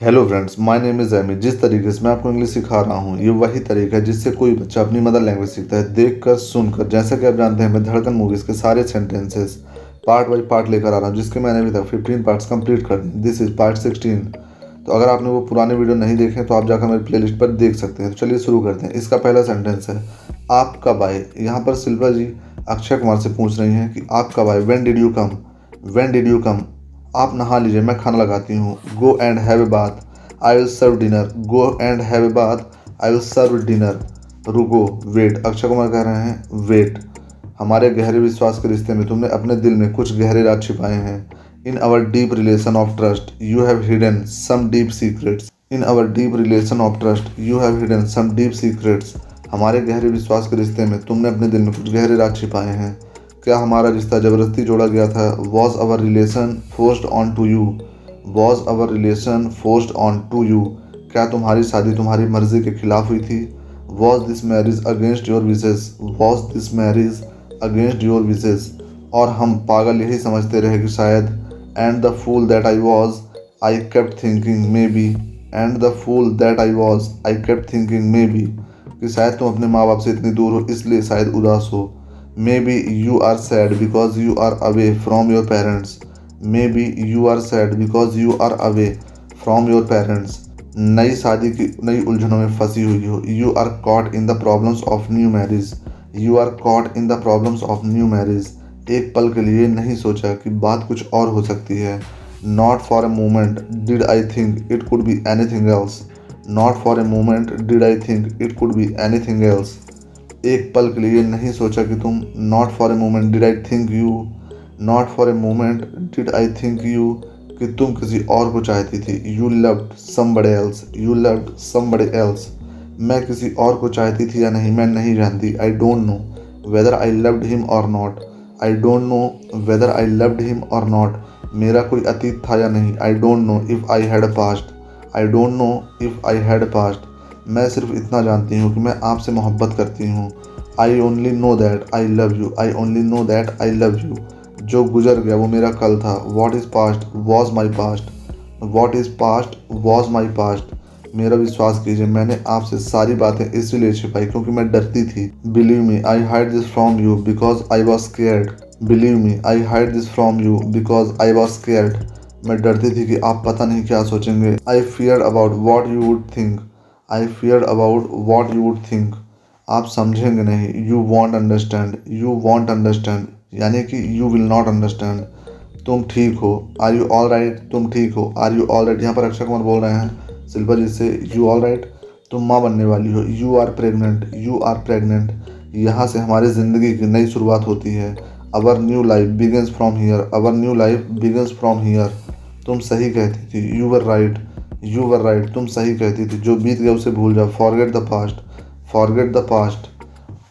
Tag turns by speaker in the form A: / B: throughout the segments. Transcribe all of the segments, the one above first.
A: Hello friends, my name is Amy. जिस तरीके से मैं आपको इंग्लिश सिखा रहा हूँ, ये वही तरीका है जिससे कोई बच्चा अपनी मदर लैंग्वेज सीखता है, देखकर सुनकर। जैसा कि आप जानते हैं, मैं धड़कन मूवीज़ के सारे सेंटेंसेस पार्ट बाई पार्ट लेकर आ रहा हूँ, जिसके मैंने अभी तक 15 पार्ट्स कंप्लीट कर दिए। This is part 16। तो अगर आपने वो पुराने वीडियो नहीं देखे तो आप जाकर मेरी प्लेलिस्ट पर देख सकते हैं। तो चलिए शुरू करते हैं। इसका पहला सेंटेंस है, आप कब आए। यहाँ पर शिल्पा जी अक्षय कुमार से पूछ रही हैं कि आप कब आए। When did you come, when did you come. आप नहा लीजिए, मैं खाना लगाती हूँ। Go and have a bath, I will serve dinner. Go and have a bath, I will serve dinner. रुको, वेट। अक्षय कुमार कह रहे हैं वेट। हमारे गहरे विश्वास के रिश्ते में तुमने अपने दिल में कुछ गहरे राज छिपाए हैं। In our deep relation of trust you have hidden some deep secrets. In our deep relation of trust you have hidden some deep secrets. हमारे गहरे विश्वास के रिश्ते में तुमने अपने दिल में कुछ गहरे राज छिपाए हैं। क्या हमारा रिश्ता जबरदस्ती जोड़ा गया था? Was our relation forced on to you? Was our relation forced on to you. क्या तुम्हारी शादी तुम्हारी मर्जी के खिलाफ हुई थी? Was this marriage against your wishes? Was this marriage against your wishes. और हम पागल यही समझते रहे कि शायद। And the fool that I was, I kept thinking maybe. And the fool that I was, I kept thinking maybe. कि शायद तुम अपने माँ बाप से इतनी दूर हो, इसलिए शायद उदास हो। Maybe you are sad because you are away from your parents. Maybe you are sad because you are away from your parents। नई शादी की नई उलझनों में फंसी हुई हो। You are caught in the problems of new marriage। You are caught in the problems of new marriage। एक पल के लिए नहीं सोचा कि बात कुछ और हो सकती है। Not for a moment did I think it could be anything else। Not for a moment did I think it could be anything else। एक पल के लिए नहीं सोचा कि तुम। Not for a moment did I think you। Not for a moment did I think you, कि तुम किसी और को चाहती थी। You loved somebody else. You loved somebody else. मैं किसी और को चाहती थी या नहीं, मैं नहीं जानती। I don't know whether I loved him or not. I don't know whether I loved him or not. मेरा कोई अतीत था या नहीं। I don't know if I had past. I don't know if I had past. मैं सिर्फ इतना जानती हूँ कि मैं आपसे मोहब्बत करती हूँ। I only know that I love you. I only know that I love you. जो गुजर गया वो मेरा कल था। What is past was my past. What is past was my past. मेरा विश्वास कीजिए, मैंने आपसे सारी बातें इसलिए छिपाई क्योंकि मैं डरती थी। Believe me I hide this from you because I was scared. Believe me I hide this from you because I was scared. मैं डरती थी कि आप पता नहीं क्या सोचेंगे। I feared about what you would think. I feared about what you would think. आप समझेंगे नहीं। You won't understand. You won't understand यानी कि यू विल नॉट अंडरस्टैंड। तुम ठीक हो। Are you all right. तुम ठीक हो। Are you all right. यहाँ पर अक्षय कुमार बोल रहे हैं शिल्पा जी से, यू ऑल राइट। तुम माँ बनने वाली हो। You are pregnant. You are pregnant. यहाँ से हमारी ज़िंदगी की नई शुरुआत होती है। Our new life begins from here. Our new life begins from here. तुम सही कहती थी। You were right. You were right. तुम सही कहती थी। जो बीत गया उसे भूल जाओ। Forget the past. Forget the past.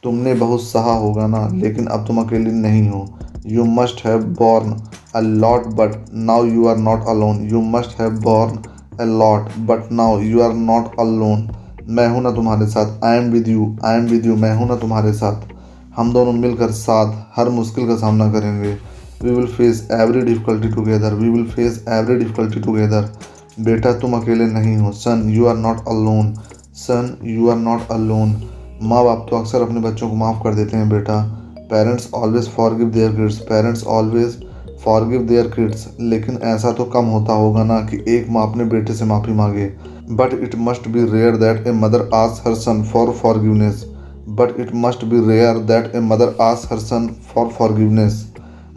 A: तुमने बहुत सहा होगा ना, लेकिन अब तुम अकेली नहीं हो। You must have born a lot but now you are not alone. You must have born a lot but now you are not alone. मैं हूं ना तुम्हारे साथ। I am with you. I am with you. मैं हूं ना तुम्हारे साथ। हम दोनों मिलकर साथ हर मुश्किल का सामना करेंगे। We will face every difficulty together. We will face every difficulty together. बेटा तुम अकेले नहीं हो। Son you are not alone. Son you are not alone. माँ बाप तो अक्सर अपने बच्चों को माफ़ कर देते हैं बेटा। Parents always forgive their kids. Parents always forgive their kids. लेकिन ऐसा तो कम होता होगा ना कि एक माँ अपने बेटे से माफ़ी मांगे। But it must be rare that a mother ask her son for forgiveness. But it must be rare that a mother ask her son for forgiveness.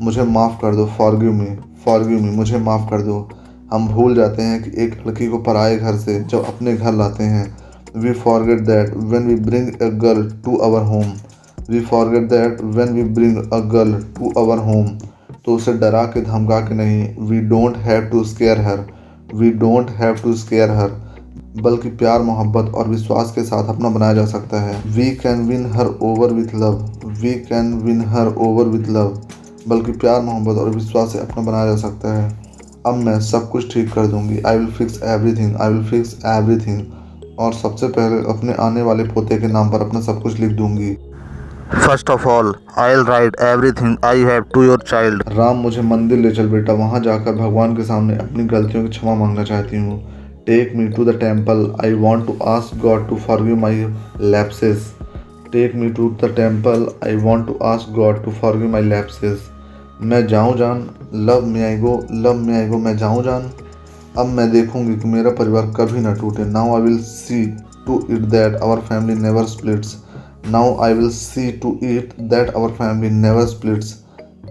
A: मुझे माफ़ कर दो। Forgive me. Forgive me. मुझे माफ़ कर दो। हम भूल जाते हैं कि एक लड़की को पराए घर से जब अपने घर लाते हैं। We forget that when we bring a girl to our home। We forget that when we bring a girl to our home। तो उसे डरा के धमका के नहीं। We don't have to scare her। We don't have to scare her। बल्कि प्यार मोहब्बत और विश्वास के साथ अपना बनाया जा सकता है। We can win her over with love। We can win her over with love। बल्कि प्यार मोहब्बत और विश्वास से अपना बनाया जा सकता है। अब मैं सब कुछ ठीक कर दूंगी। I will fix everything। I will fix everything। और सबसे पहले अपने आने वाले पोते के नाम पर अपना सब कुछ लिख दूंगी।
B: First of all, I'll write everything I have to your child।
A: Ram मुझे मंदिर ले चल बेटा, वहाँ जाकर भगवान के सामने अपनी गलतियों की क्षमा मांगना चाहती हूँ। Take me to the temple, I want to ask God to forgive my lapses. Take me to the temple, I want to ask God to forgive my lapses. मैं जाऊँ जान, लव में आई गो, लव में आई गो, मैं जाऊँ जान। अब मैं देखूंगी कि मेरा परिवार कभी ना टूटे। Now I will see to it that our family never splits. Now I will see to it that our family never splits.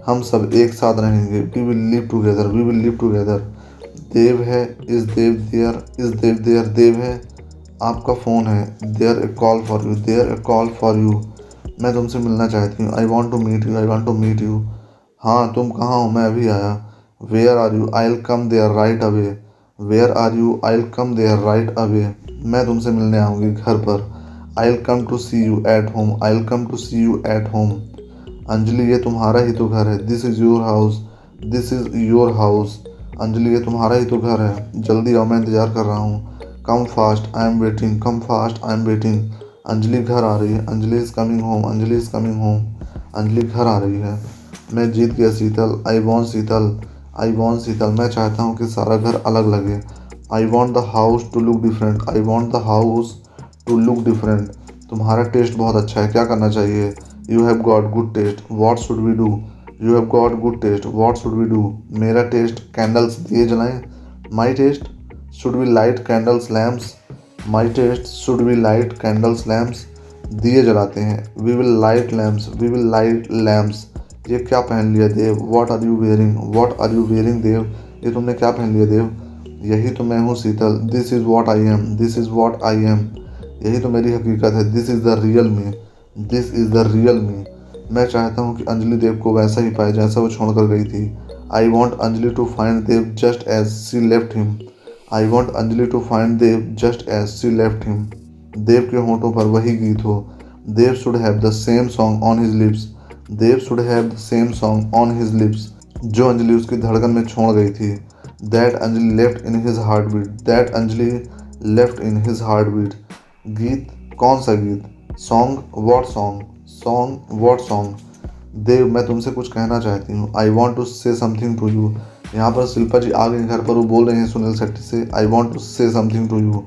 A: हम सब एक साथ रहेंगे। We will live together, we will live together. Dev है, is Dev there, is Dev there, Dev है, आपका phone है। There a call for you, there a call for you. मैं तुमसे मिलना चाहती हूँ। I want to meet you, I want to meet you. हाँ, तुम कहाँ हो, मैं अभी आया। Where are you, I will come there right away. Where are you, I will come there right away. मैं तुमसे मिलने आऊँगी घर पर। I will come to see you at home, I will come to see you at home. Anjali, ये तुम्हारा ही तो घर है। This is your house, this is your house. Anjali, ये तुम्हारा ही तो घर है। जल्दी आओ, मैं इंतज़ार कर रहा हूँ। Come fast, I am waiting, come fast, I am waiting. Anjali घर आ रही है। Anjali is coming home, Anjali is coming home. Anjali घर आ रही है। मैं जीत गया शीतल, I want Sheetal, I want शीतल। मैं चाहता हूँ कि सारा घर अलग लगे। I want the house to look different, I want the house to look different. तुम्हारा टेस्ट बहुत अच्छा है, क्या करना चाहिए? You have got good taste, what should we do? You have got good taste, what should we do? मेरा taste, candles दिए जलाएं। My taste, should we light candles lamps? My taste, should we light candles lamps? दिए जलाते हैं। We will light lamps, we will light lamps. ये क्या पहन लिया Dev? What are you wearing, what are you wearing Dev? ये तुमने क्या पहन लिया देव? यही तो मैं हूँ Sheetal. This is what I am, this is what I am. यही तो मेरी हकीकत है। This is the real me, this is the real me. मैं चाहता हूँ कि अंजलि देव को वैसा ही पाए जैसा वो छोड़कर गई थी। I want Anjali to find Dev just as she left him. I want Anjali to find Dev just as she left him. Dev के होंठों पर वही गीत हो। Dev should have the same song on his lips, Dev should have the same song on his lips. जो अंजलि उसकी धड़कन में छोड़ गई थी। That Anjali left in his heart beat, that Anjali left in his heart beat. गीत, कौन सा गीत? Song, what song? Song, what song? Dev, मैं तुमसे कुछ कहना चाहती हूँ। I want to say something to you. यहाँ पर शिल्पा जी आ गई घर पर, वो बोल रहे हैं सुनील शेट्टी से, I want to say something to you,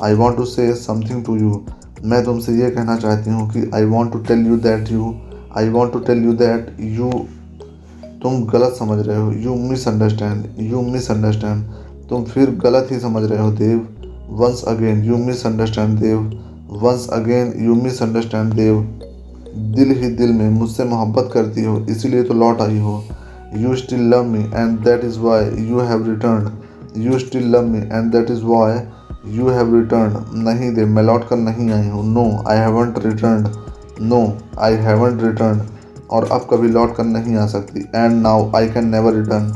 A: I want to say something to you. मैं तुमसे ये कहना चाहती हूँ कि I want to tell you that you, I want to tell you that you. तुम गलत समझ रहे हो। You misunderstand, you misunderstand. तुम फिर गलत ही समझ रहे हो Dev. Once again you misunderstand Dev, once again you misunderstand Dev. दिल ही दिल में मुझसे मोहब्बत करती हो, इसीलिए तो लौट आई हो। You still love me and that is why you have return. You still love me and that is why you have return. नहीं देव, मैं लौट कर नहीं आई हूँ। No I haven't return, no I haven't return. और अब कभी लौट कर नहीं आ सकती। And now I can never return,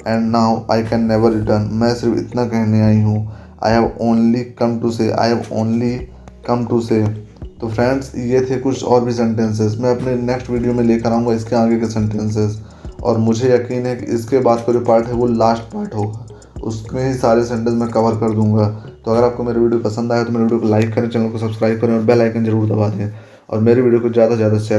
A: and now I can never return. मैं सिर्फ इतना कहने आई हूँ। I have only come to say, I have only come to say. तो फ्रेंड्स, ये थे कुछ और भी सेंटेंसेस। मैं अपने नेक्स्ट वीडियो में लेकर आऊँगा इसके आगे के सेंटेंसेस। और मुझे यकीन है कि इसके बाद का जो पार्ट है वो लास्ट पार्ट होगा, उसमें ही सारे सेंटेंस मैं कवर कर दूंगा। तो अगर आपको मेरी वीडियो पसंद आया तो मेरे वीडियो को लाइक करें, चैनल को सब्सक्राइब करें और बेल आइकन जरूर दबा दें। और मेरी वीडियो को ज़्यादा से ज़्यादा शेयर करें।